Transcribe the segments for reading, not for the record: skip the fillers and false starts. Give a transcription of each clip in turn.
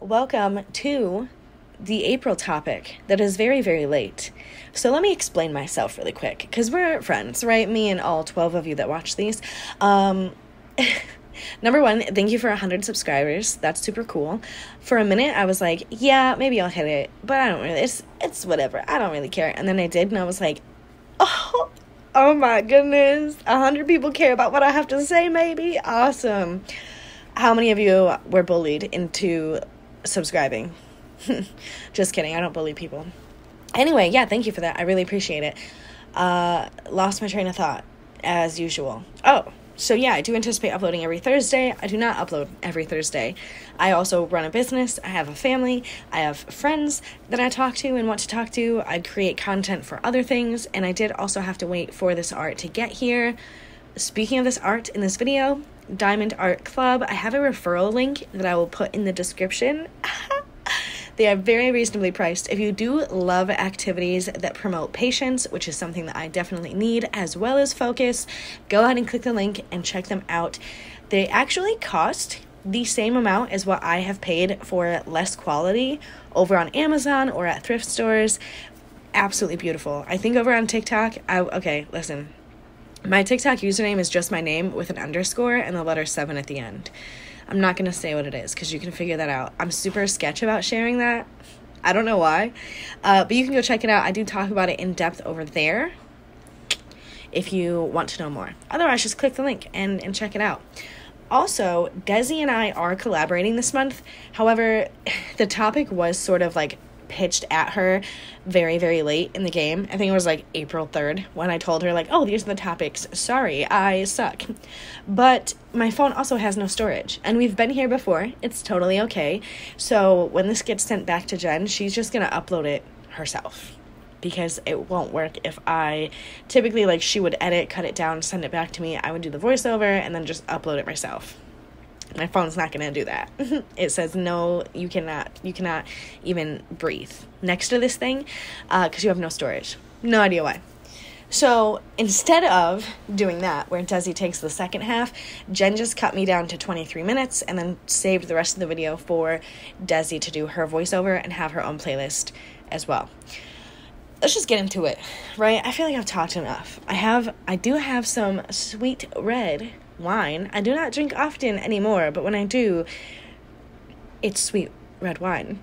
Welcome to the April topic that is very, very late. So let me explain myself really quick, because we're friends, right? Me and all 12 of you that watch these. Number one, thank you for 100 subscribers. That's super cool. For a minute, I was like, yeah, maybe I'll hit it, but I don't really, it's whatever. I don't really care. And then I did, and I was like, oh my goodness, 100 people care about what I have to say, maybe? Awesome. How many of you were bullied into subscribing? Just kidding, I don't bully people. Anyway, yeah, thank you for that. I really appreciate it. Lost my train of thought, as usual. So yeah, I do anticipate uploading every Thursday. I do not upload every Thursday. I also run a business. I have a family. I have friends that I talk to and want to talk to. I create content for other things, and I did also have to wait for this art to get here. Speaking of this art in this video, Diamond Art Club, I have a referral link that I will put in the description. They are very reasonably priced. If you do love activities that promote patience, which is something that I definitely need, as well as focus, go ahead and click the link and check them out. They actually cost the same amount as what I have paid for less quality over on Amazon or at thrift stores. Absolutely beautiful. I think over on TikTok, listen. My TikTok username is just my name with an underscore and the letter 7 at the end. I'm not going to say what it is because you can figure that out. I'm super sketch about sharing that. I don't know why. But you can go check it out. I do talk about it in depth over there if you want to know more. Otherwise, just click the link and check it out. Also, Desi and I are collaborating this month. However, the topic was sort of like pitched at her very, very late in the game. I think it was like April 3rd when I told her, like, oh, these are the topics. Sorry, I suck. But my phone also has no storage, and we've been here before. It's totally okay. So when this gets sent back to Jen, she's just gonna upload it herself, because it won't work if I typically, like, she would edit, cut it down, send it back to me. I would do the voiceover and then just upload it myself. My phone's not going to do that. It says, no, you cannot even breathe next to this thing because you have no storage. No idea why. So instead of doing that, where Desi takes the second half, Jen just cut me down to 23 minutes and then saved the rest of the video for Desi to do her voiceover and have her own playlist as well. Let's just get into it, right? I feel like I've talked enough. I do have some sweet red wine. I do not drink often anymore, but when I do, it's sweet red wine.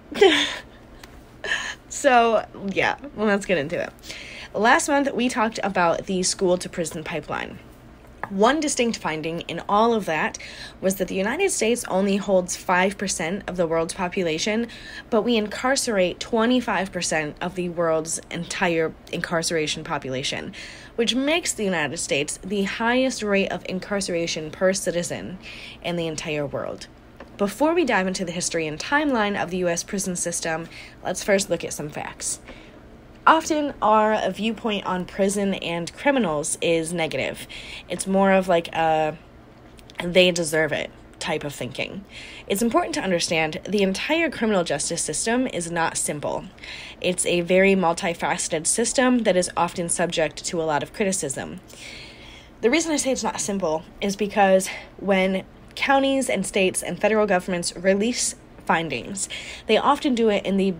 So, yeah, well, let's get into it. Last month, we talked about the school-to-prison pipeline. One distinct finding in all of that was that the United States only holds 5% of the world's population, but we incarcerate 25% of the world's entire incarceration population, which makes the United States the highest rate of incarceration per citizen in the entire world. Before we dive into the history and timeline of the U.S. prison system, let's first look at some facts. Often our viewpoint on prison and criminals is negative. It's more of like a they deserve it type of thinking. It's important to understand the entire criminal justice system is not simple. It's a very multifaceted system that is often subject to a lot of criticism. The reason I say it's not simple is because when counties and states and federal governments release findings, they often do it in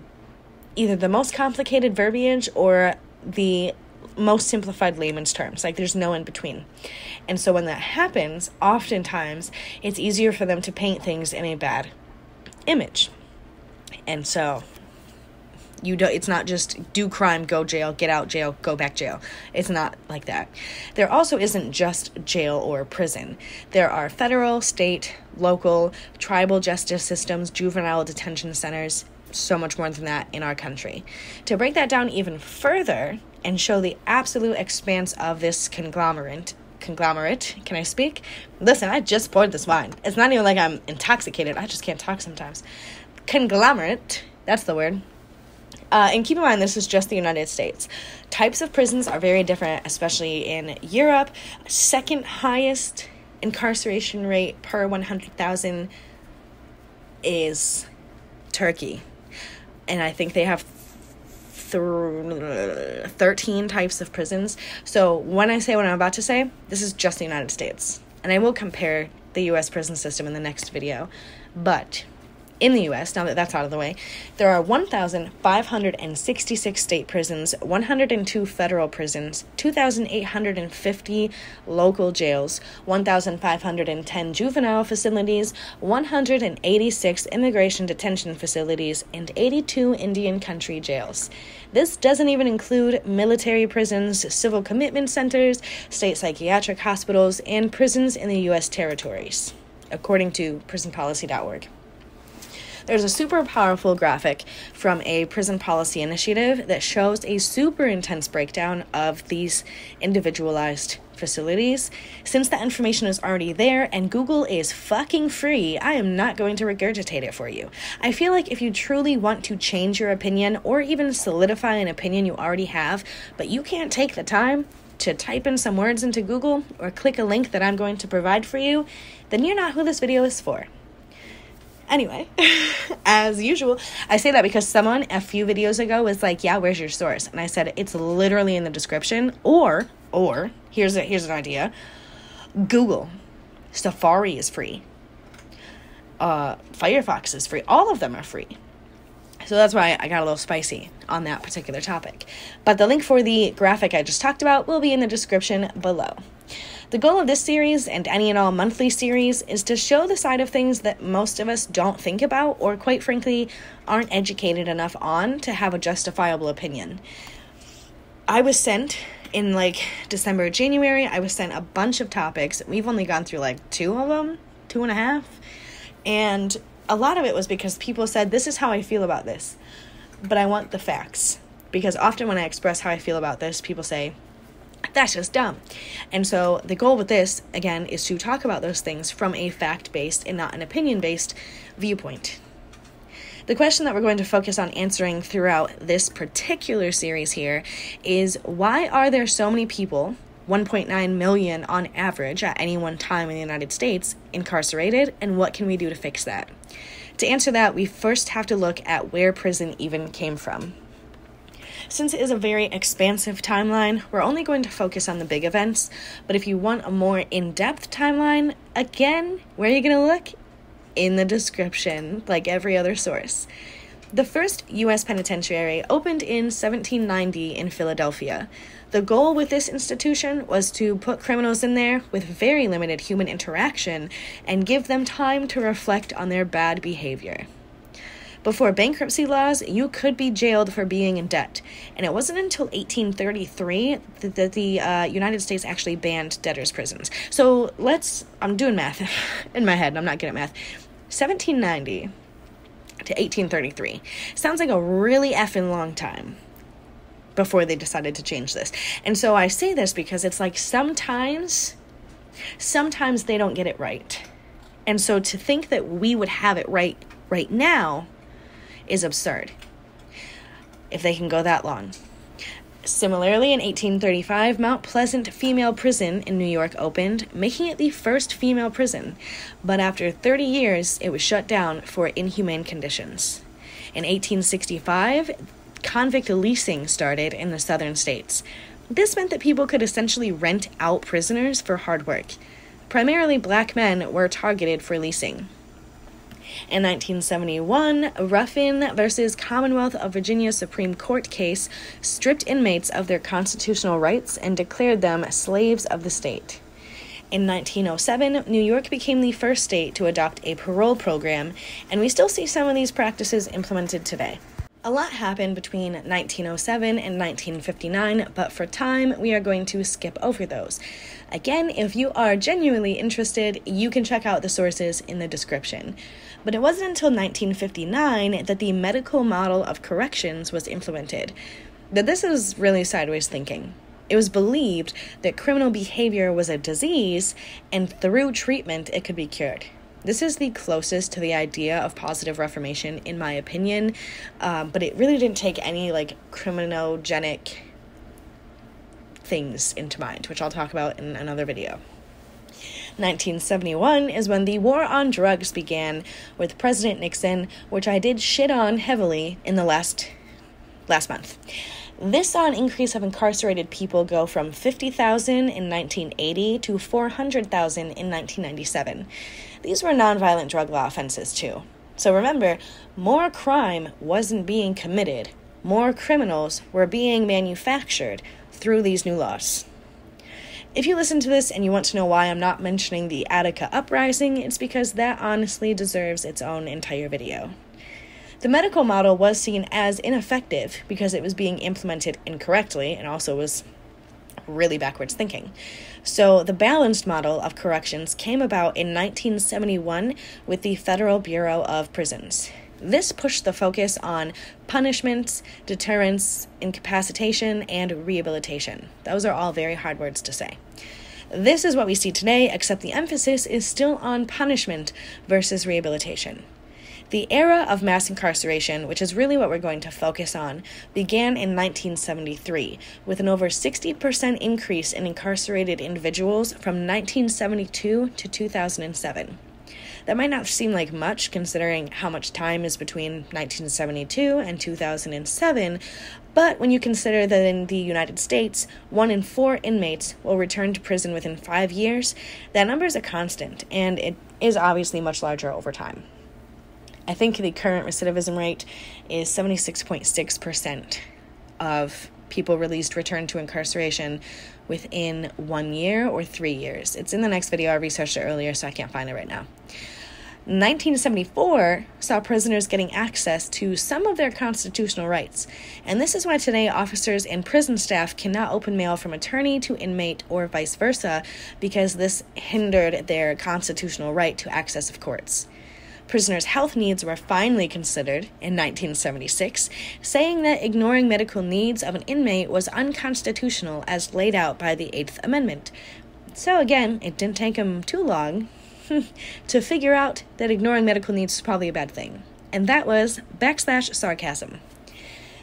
either the most complicated verbiage or the most simplified layman's terms. Like, there's no in between. And so when that happens, oftentimes it's easier for them to paint things in a bad image. And so it's not just do crime, go jail, get out jail, go back jail. It's not like that. There also isn't just jail or prison. There are federal, state, local, tribal justice systems, juvenile detention centers, so much more than that in our country. To break that down even further and show the absolute expanse of this conglomerate, can I speak? Listen, I just poured this wine. It's not even like I'm intoxicated. I just can't talk sometimes. Conglomerate, that's the word. And keep in mind, this is just the United States. Types of prisons are very different, especially in Europe. Second highest incarceration rate per 100,000 is Turkey. And I think they have 13 types of prisons. So when I say what I'm about to say, this is just the United States. And I will compare the U.S. prison system in the next video. But In the U.S., now that that's out of the way, there are 1,566 state prisons, 102 federal prisons, 2,850 local jails, 1,510 juvenile facilities, 186 immigration detention facilities, and 82 Indian country jails. This doesn't even include military prisons, civil commitment centers, state psychiatric hospitals, and prisons in the U.S. territories, according to prisonpolicy.org. There's a super powerful graphic from a prison policy initiative that shows a super intense breakdown of these individualized facilities. Since that information is already there and Google is fucking free, I am not going to regurgitate it for you. I feel like if you truly want to change your opinion or even solidify an opinion you already have, but you can't take the time to type in some words into Google or click a link that I'm going to provide for you, then you're not who this video is for. Anyway, as usual, I say that because someone a few videos ago was like, yeah, where's your source? And I said, it's literally in the description, or here's an idea. Google. Safari is free. Firefox is free. All of them are free. So that's why I got a little spicy on that particular topic. But the link for the graphic I just talked about will be in the description below. The goal of this series, and any and all monthly series, is to show the side of things that most of us don't think about, or quite frankly, aren't educated enough on to have a justifiable opinion. I was sent, in December, January, I was sent a bunch of topics. We've only gone through 2 of them, 2.5. And a lot of it was because people said, this is how I feel about this. But I want the facts. Because often when I express how I feel about this, people say, that's just dumb. And so the goal with this, again, is to talk about those things from a fact-based and not an opinion-based viewpoint. The question that we're going to focus on answering throughout this particular series here is, why are there so many people, 1.9 million on average at any one time in the United States, incarcerated, and what can we do to fix that? To answer that, we first have to look at where prison even came from. Since it is a very expansive timeline, we're only going to focus on the big events, but if you want a more in-depth timeline, again, where are you going to look? In the description, like every other source. The first U.S. penitentiary opened in 1790 in Philadelphia. The goal with this institution was to put criminals in there with very limited human interaction and give them time to reflect on their bad behavior. Before bankruptcy laws, you could be jailed for being in debt, and it wasn't until 1833 that the United States actually banned debtors' prisons. So I'm doing math in my head, I'm not good at math. 1790 to 1833 sounds like a really effing long time before they decided to change this. And so I say this because it's like sometimes they don't get it right. And so to think that we would have it right now is absurd, if they can go that long. Similarly, in 1835, Mount Pleasant Female Prison in New York opened, making it the first female prison. But after 30 years, it was shut down for inhumane conditions. In 1865, convict leasing started in the southern states. This meant that people could essentially rent out prisoners for hard work. Primarily black men were targeted for leasing. In 1971, Ruffin versus Commonwealth of Virginia Supreme Court case stripped inmates of their constitutional rights and declared them slaves of the state. In 1907, New York became the first state to adopt a parole program, and we still see some of these practices implemented today. A lot happened between 1907 and 1959, but for time, we are going to skip over those. Again, if you are genuinely interested, you can check out the sources in the description. But it wasn't until 1959 that the medical model of corrections was implemented. But this is really sideways thinking. It was believed that criminal behavior was a disease, and through treatment, it could be cured. This is the closest to the idea of positive reformation, in my opinion, but it really didn't take any, criminogenic things into mind, which I'll talk about in another video. 1971 is when the war on drugs began with President Nixon, which I did shit on heavily in the last month. This saw an increase of incarcerated people go from 50,000 in 1980 to 400,000 in 1997. These were nonviolent drug law offenses too. So remember, more crime wasn't being committed. More criminals were being manufactured through these new laws. If you listen to this and you want to know why I'm not mentioning the Attica Uprising, it's because that honestly deserves its own entire video. The medical model was seen as ineffective because it was being implemented incorrectly and also was really backwards thinking. So the balanced model of corrections came about in 1971 with the Federal Bureau of Prisons. This pushed the focus on punishments, deterrence, incapacitation, and rehabilitation. Those are all very hard words to say. This is what we see today, except the emphasis is still on punishment versus rehabilitation. The era of mass incarceration, which is really what we're going to focus on, began in 1973, with an over 60% increase in incarcerated individuals from 1972 to 2007. That might not seem like much, considering how much time is between 1972 and 2007, but when you consider that in the United States, 1 in 4 inmates will return to prison within 5 years, that number is a constant, and it is obviously much larger over time. I think the current recidivism rate is 76.6% of people released return to incarceration within 1 year or 3 years. It's in the next video. I researched it earlier, so I can't find it right now. 1974 saw prisoners getting access to some of their constitutional rights, and this is why today officers and prison staff cannot open mail from attorney to inmate or vice versa, because this hindered their constitutional right to access of courts. Prisoners' health needs were finally considered in 1976, saying that ignoring medical needs of an inmate was unconstitutional as laid out by the 8th Amendment. So again, it didn't take them too long to figure out that ignoring medical needs is probably a bad thing. And that was /sarcasm.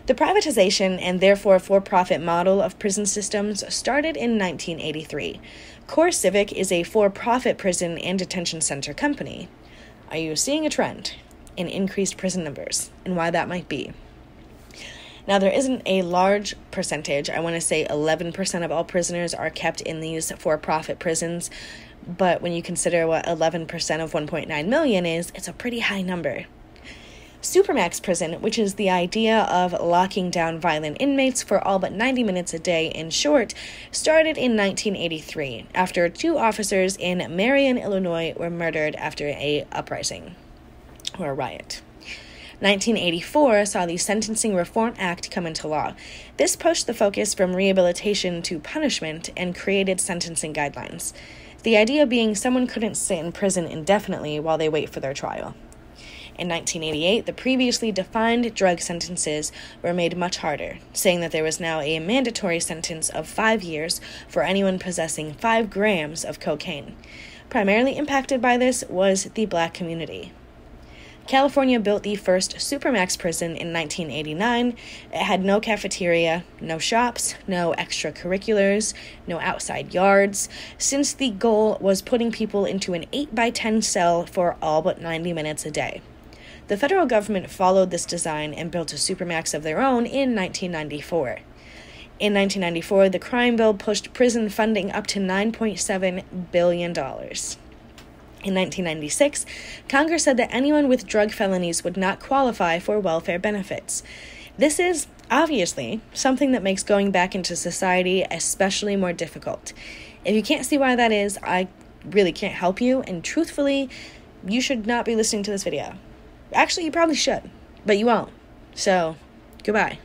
The privatization and therefore for-profit model of prison systems started in 1983. CoreCivic is a for-profit prison and detention center company. Are you seeing a trend in increased prison numbers and why that might be? Now, there isn't a large percentage. I want to say 11% of all prisoners are kept in these for-profit prisons. But when you consider what 11% of 1.9 million is, it's a pretty high number. Supermax prison, which is the idea of locking down violent inmates for all but 90 minutes a day, in short, started in 1983 after 2 officers in Marion, Illinois were murdered after a uprising or a riot. 1984 saw the Sentencing Reform Act come into law. This pushed the focus from rehabilitation to punishment and created sentencing guidelines. The idea being someone couldn't sit in prison indefinitely while they wait for their trial. In 1988, the previously defined drug sentences were made much harder, saying that there was now a mandatory sentence of 5 years for anyone possessing 5 grams of cocaine. Primarily impacted by this was the Black community. California built the first Supermax prison in 1989. It had no cafeteria, no shops, no extracurriculars, no outside yards, since the goal was putting people into an 8x10 cell for all but 90 minutes a day. The federal government followed this design and built a Supermax of their own in 1994. In 1994, the crime bill pushed prison funding up to $9.7 billion. In 1996, Congress said that anyone with drug felonies would not qualify for welfare benefits. This is, obviously, something that makes going back into society especially more difficult. If you can't see why that is, I really can't help you, and truthfully, you should not be listening to this video. Actually, you probably should, but you won't. So, goodbye.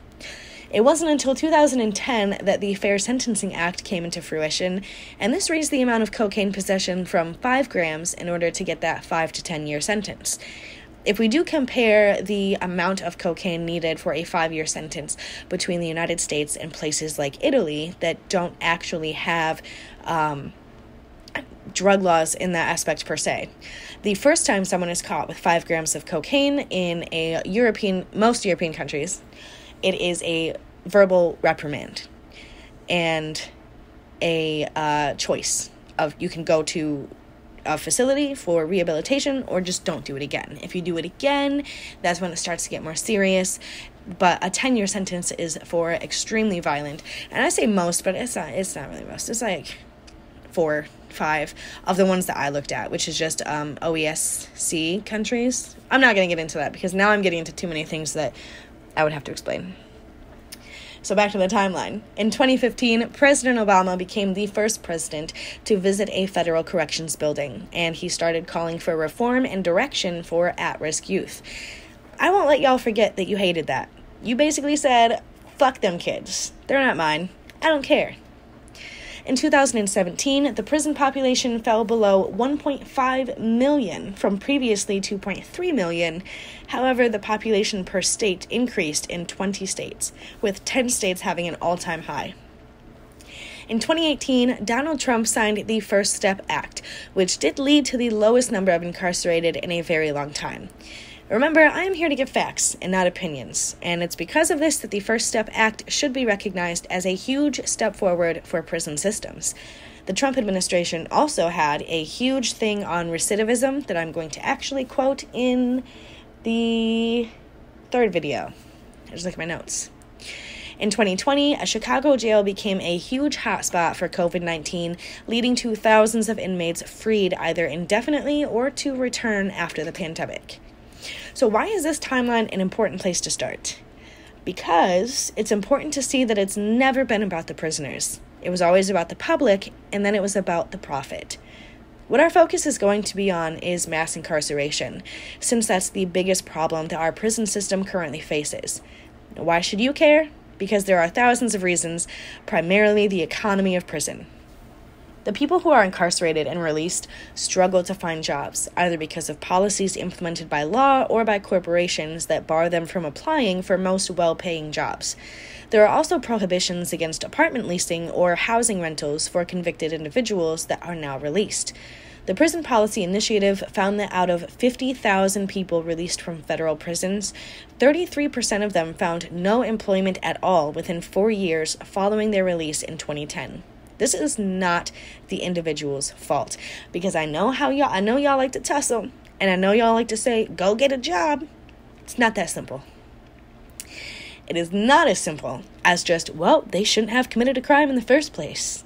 It wasn't until 2010 that the Fair Sentencing Act came into fruition, and this raised the amount of cocaine possession from 5 grams in order to get that 5 to 10 year sentence. If we do compare the amount of cocaine needed for a 5-year sentence between the United States and places like Italy that don't actually have drug laws in that aspect per se, the first time someone is caught with 5 grams of cocaine in most European countries, it is a verbal reprimand and a choice of you can go to a facility for rehabilitation or just don't do it again. If you do it again, that's when it starts to get more serious. But a 10-year sentence is for extremely violent. And I say most, but it's not really most. It's like 4 5 of the ones that I looked at, which is just OESC countries. I'm not going to get into that because now I'm getting into too many things that I would have to explain. So back to the timeline. In 2015, President Obama became the first president to visit a federal corrections building, and he started calling for reform and direction for at-risk youth. I won't let y'all forget that you hated that. You basically said, fuck them kids. They're not mine. I don't care. In 2017, the prison population fell below 1.5 million from previously 2.3 million. However, the population per state increased in 20 states, with 10 states having an all-time high. In 2018, Donald Trump signed the First Step Act, which did lead to the lowest number of incarcerated in a very long time. Remember, I am here to give facts and not opinions, and it's because of this that the First Step Act should be recognized as a huge step forward for prison systems. The Trump administration also had a huge thing on recidivism that I'm going to actually quote in the third video. I just look at my notes. In 2020, a Chicago jail became a huge hotspot for COVID-19, leading to thousands of inmates freed either indefinitely or to return after the pandemic. So why is this timeline an important place to start? Because it's important to see that it's never been about the prisoners. It was always about the public, and then it was about the profit. What our focus is going to be on is mass incarceration, since that's the biggest problem that our prison system currently faces. Why should you care? Because there are thousands of reasons, primarily the economy of prison. The people who are incarcerated and released struggle to find jobs, either because of policies implemented by law or by corporations that bar them from applying for most well-paying jobs. There are also prohibitions against apartment leasing or housing rentals for convicted individuals that are now released. The Prison Policy Initiative found that out of 50,000 people released from federal prisons, 33% of them found no employment at all within 4 years following their release in 2010. This is not the individual's fault, because I know y'all like to tussle, and I know y'all like to say, go get a job. It's not that simple. It is not as simple as just, well, they shouldn't have committed a crime in the first place.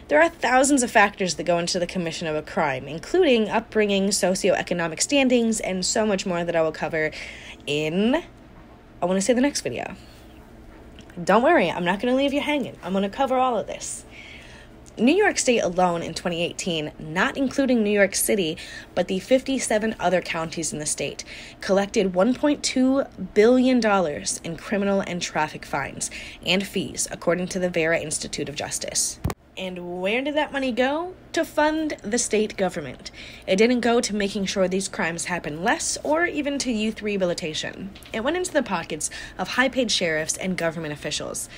There are thousands of factors that go into the commission of a crime, including upbringing, socioeconomic standings, and so much more that I will cover in, I want to say, the next video. Don't worry, I'm not going to leave you hanging. I'm going to cover all of this. New York State alone in 2018, not including New York City, but the 57 other counties in the state, collected $1.2 billion in criminal and traffic fines and fees, according to the Vera Institute of Justice. And where did that money go? To fund the state government. It didn't go to making sure these crimes happen less or even to youth rehabilitation. It went into the pockets of high-paid sheriffs and government officials.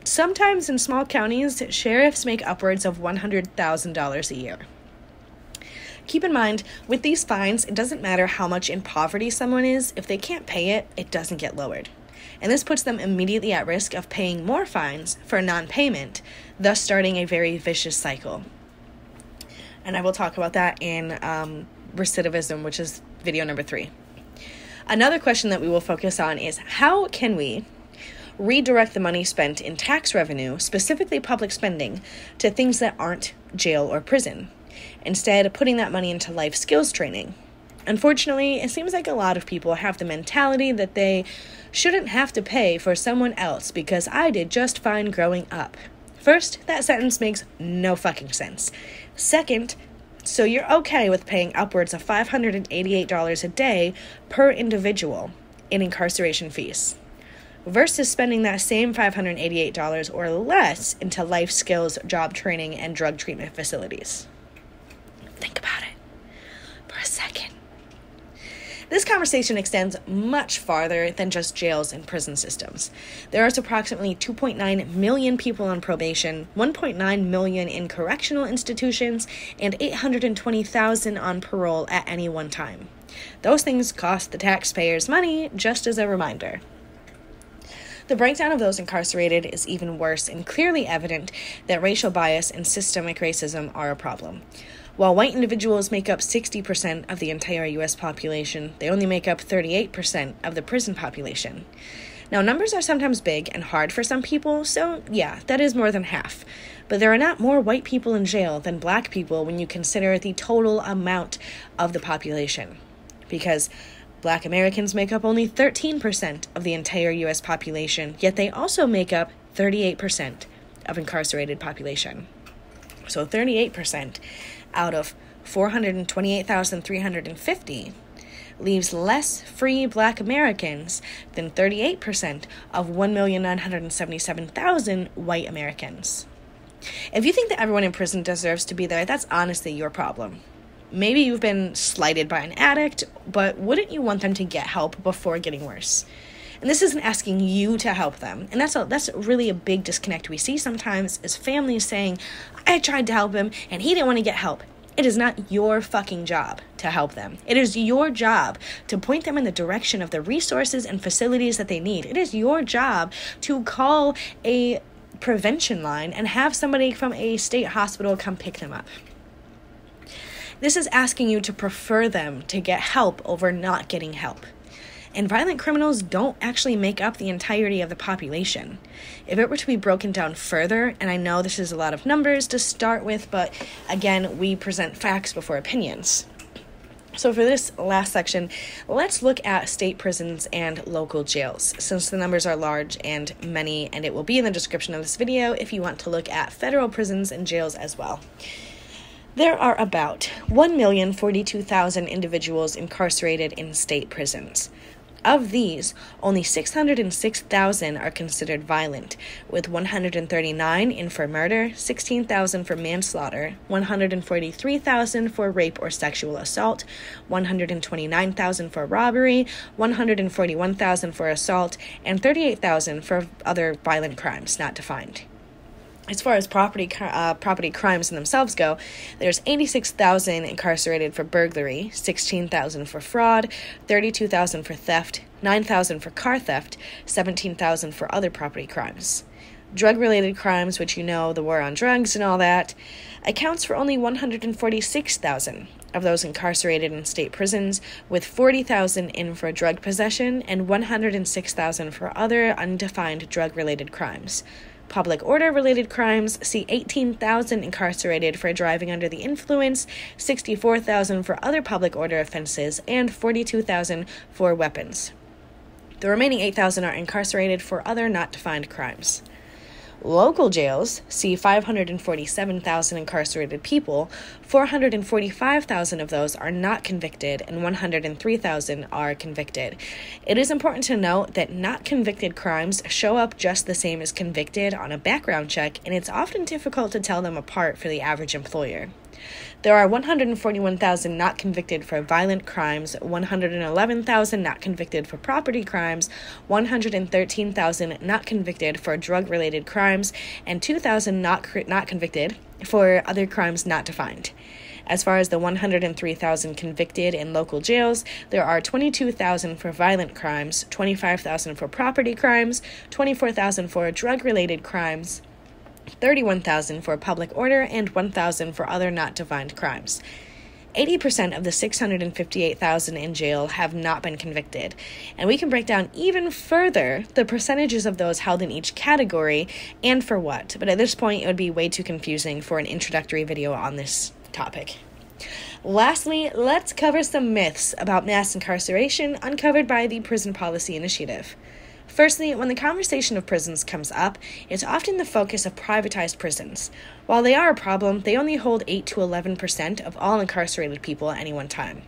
Sometimes in small counties, sheriffs make upwards of $100,000 a year. Keep in mind, with these fines, it doesn't matter how much in poverty someone is. If they can't pay it, it doesn't get lowered. And this puts them immediately at risk of paying more fines for non-payment, thus starting a very vicious cycle. And I will talk about that in recidivism, which is video number 3. Another question that we will focus on is, how can we redirect the money spent in tax revenue, specifically public spending, to things that aren't jail or prison, instead putting that money into life skills training? Unfortunately, it seems like a lot of people have the mentality that they shouldn't have to pay for someone else because I did just fine growing up. First, that sentence makes no fucking sense. Second, so you're okay with paying upwards of $588 a day per individual in incarceration fees, versus spending that same $588 or less into life skills, job training, and drug treatment facilities. Think about it for a second. This conversation extends much farther than just jails and prison systems. There are approximately 2.9 million people on probation, 1.9 million in correctional institutions, and 820,000 on parole at any one time. Those things cost the taxpayers money, just as a reminder. The breakdown of those incarcerated is even worse and clearly evident that racial bias and systemic racism are a problem. While white individuals make up 60% of the entire U.S. population, they only make up 38% of the prison population. Now, numbers are sometimes big and hard for some people, so yeah, that is more than half. but there are not more white people in jail than black people when you consider the total amount of the population. Because Black Americans make up only 13% of the entire U.S. population, yet they also make up 38% of incarcerated population. So 38% out of 428,350 leaves less free Black Americans than 38% of 1,977,000 white Americans. If you think that everyone in prison deserves to be there, that's honestly your problem. Maybe you've been slighted by an addict, but wouldn't you want them to get help before getting worse? And this isn't asking you to help them. And that's really a big disconnect we see sometimes, is families saying, I tried to help him and he didn't want to get help. It is not your fucking job to help them. It is your job to point them in the direction of the resources and facilities that they need. It is your job to call a prevention line and have somebody from a state hospital come pick them up. This is asking you to prefer them to get help over not getting help. And violent criminals don't actually make up the entirety of the population. If it were to be broken down further, and I know this is a lot of numbers to start with, but again, we present facts before opinions. So for this last section, let's look at state prisons and local jails, since the numbers are large and many, and it will be in the description of this video if you want to look at federal prisons and jails as well. There are about 1,042,000 individuals incarcerated in state prisons. Of these, only 606,000 are considered violent, with 139 in for murder, 16,000 for manslaughter, 143,000 for rape or sexual assault, 129,000 for robbery, 141,000 for assault, and 38,000 for other violent crimes not defined. As far as property crimes in themselves go, there's 86,000 incarcerated for burglary, 16,000 for fraud, 32,000 for theft, 9,000 for car theft, 17,000 for other property crimes. Drug-related crimes, which you know, the war on drugs and all that, accounts for only 146,000 of those incarcerated in state prisons, with 40,000 in for drug possession and 106,000 for other undefined drug-related crimes. Public order-related crimes see 18,000 incarcerated for driving under the influence, 64,000 for other public order offenses, and 42,000 for weapons. The remaining 8,000 are incarcerated for other not defined crimes. Local jails see 547,000 incarcerated people, 445,000 of those are not convicted, and 103,000 are convicted. It is important to note that not convicted crimes show up just the same as convicted on a background check, and it's often difficult to tell them apart for the average employer. There are 141,000 not convicted for violent crimes, 111,000 not convicted for property crimes, 113,000 not convicted for drug-related crimes, and 2,000 not convicted for other crimes not defined. As far as the 103,000 convicted in local jails, there are 22,000 for violent crimes, 25,000 for property crimes, 24,000 for drug-related crimes, 31,000 for public order, and 1,000 for other not defined crimes. 80% of the 658,000 in jail have not been convicted, and we can break down even further the percentages of those held in each category and for what, but at this point it would be way too confusing for an introductory video on this topic. Lastly, let's cover some myths about mass incarceration uncovered by the Prison Policy Initiative. Firstly, when the conversation of prisons comes up, it's often the focus of privatized prisons. While they are a problem, they only hold 8 to 11% of all incarcerated people at any one time.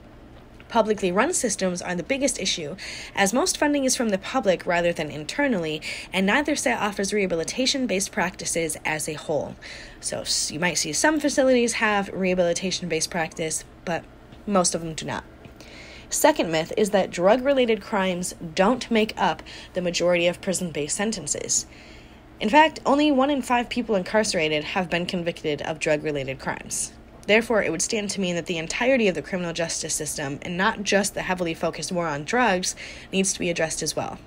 Publicly run systems are the biggest issue, as most funding is from the public rather than internally, and neither set offers rehabilitation-based practices as a whole. So you might see some facilities have rehabilitation-based practice, but most of them do not. Second myth is that drug-related crimes don't make up the majority of prison-based sentences. In fact, only 1 in 5 people incarcerated have been convicted of drug-related crimes. Therefore, it would stand to mean that the entirety of the criminal justice system, and not just the heavily focused war on drugs, needs to be addressed as well.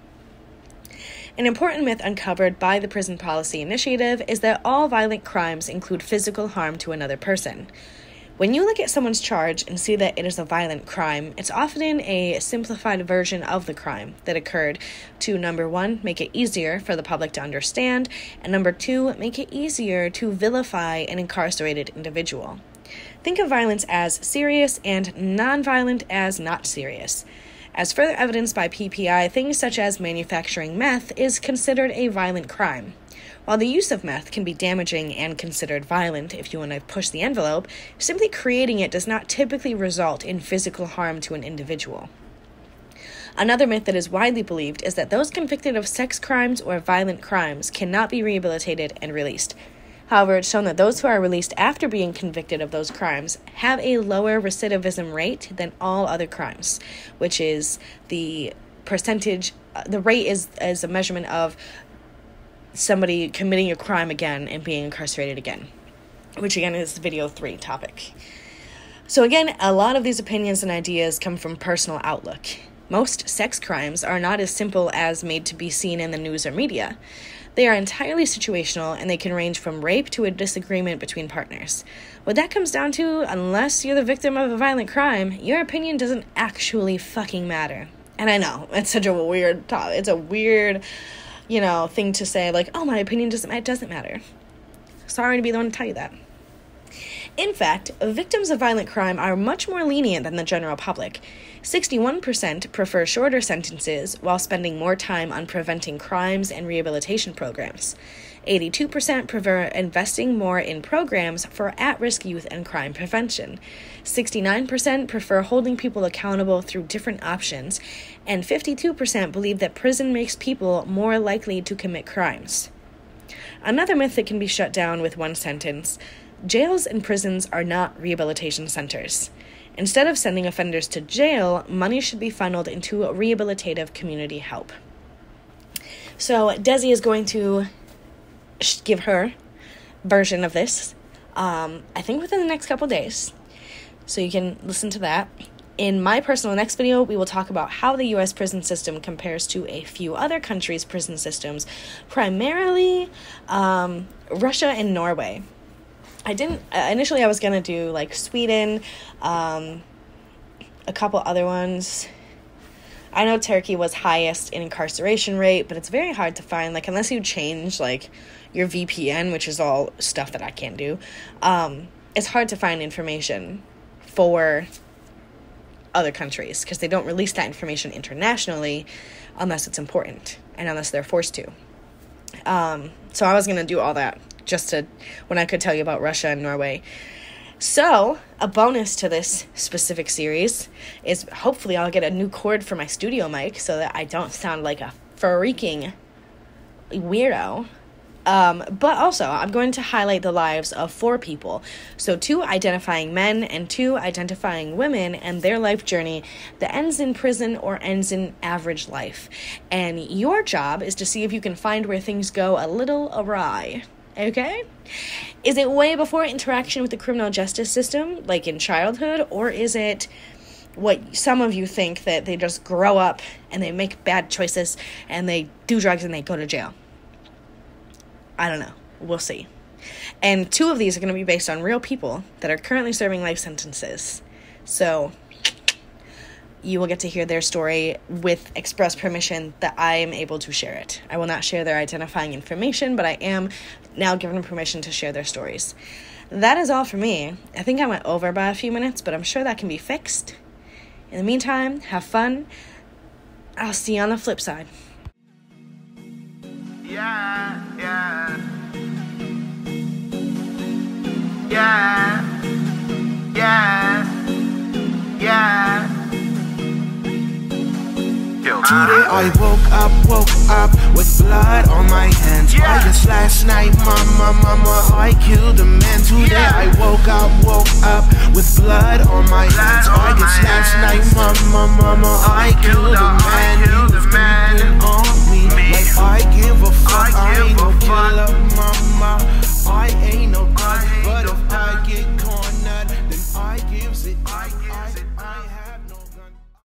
An important myth uncovered by the Prison Policy Initiative is that all violent crimes include physical harm to another person. When you look at someone's charge and see that it is a violent crime, it's often a simplified version of the crime that occurred to, number one, make it easier for the public to understand, and number two, make it easier to vilify an incarcerated individual. Think of violence as serious and non-violent as not serious. As further evidenced by PPI, things such as manufacturing meth is considered a violent crime. While the use of meth can be damaging and considered violent if you want to push the envelope, simply creating it does not typically result in physical harm to an individual. Another myth that is widely believed is that those convicted of sex crimes or violent crimes cannot be rehabilitated and released. However, it's shown that those who are released after being convicted of those crimes have a lower recidivism rate than all other crimes, which is the percentage, the rate is a measurement of somebody committing a crime again and being incarcerated again, which again is video 3 topic. So again, a lot of these opinions and ideas come from personal outlook. Most sex crimes are not as simple as made to be seen in the news or media. They are entirely situational, and they can range from rape to a disagreement between partners. What that comes down to, unless you're the victim of a violent crime, your opinion doesn't actually fucking matter. And I know, it's such a weird topic. It's a weird, thing to say, like, oh, my opinion doesn't matter. Sorry to be the one to tell you that. In fact, victims of violent crime are much more lenient than the general public. 61% prefer shorter sentences while spending more time on preventing crimes and rehabilitation programs. 82% prefer investing more in programs for at-risk youth and crime prevention. 69% prefer holding people accountable through different options, and 52% believe that prison makes people more likely to commit crimes. Another myth that can be shut down with one sentence: jails and prisons are not rehabilitation centers. Instead of sending offenders to jail, money should be funneled into rehabilitative community help. So Desi is going to give her version of this, I think within the next couple days. So you can listen to that. In my personal next video, we will talk about how the U.S. prison system compares to a few other countries' prison systems, primarily Russia and Norway. Initially I was going to do like Sweden, a couple other ones. I know Turkey was highest in incarceration rate, but it's very hard to find, like, unless you change like your VPN, which is all stuff that I can't do. It's hard to find information for other countries because they don't release that information internationally unless it's important and unless they're forced to. So I was going to do all that just to, when I could tell you about Russia and Norway. So, a bonus to this specific series is hopefully I'll get a new cord for my studio mic so that I don't sound like a freaking weirdo. But also, I'm going to highlight the lives of 4 people. So 2 identifying men and 2 identifying women and their life journey that ends in prison or ends in average life. And your job is to see if you can find where things go a little awry. Okay? Is it way before interaction with the criminal justice system, like in childhood, or is it what some of you think, that they just grow up and they make bad choices and they do drugs and they go to jail? I don't know. We'll see. And 2 of these are going to be based on real people that are currently serving life sentences. So you will get to hear their story with express permission that I am able to share it. I will not share their identifying information, but I am now given permission to share their stories. That is all for me. I think I went over by a few minutes, but I'm sure that can be fixed. In the meantime, have fun. I'll see you on the flip side. Yeah. Today I woke up with blood on my hands. I guess last night, mama, I killed a man. Today I woke up with blood on my hands. I guess last night, mama, I killed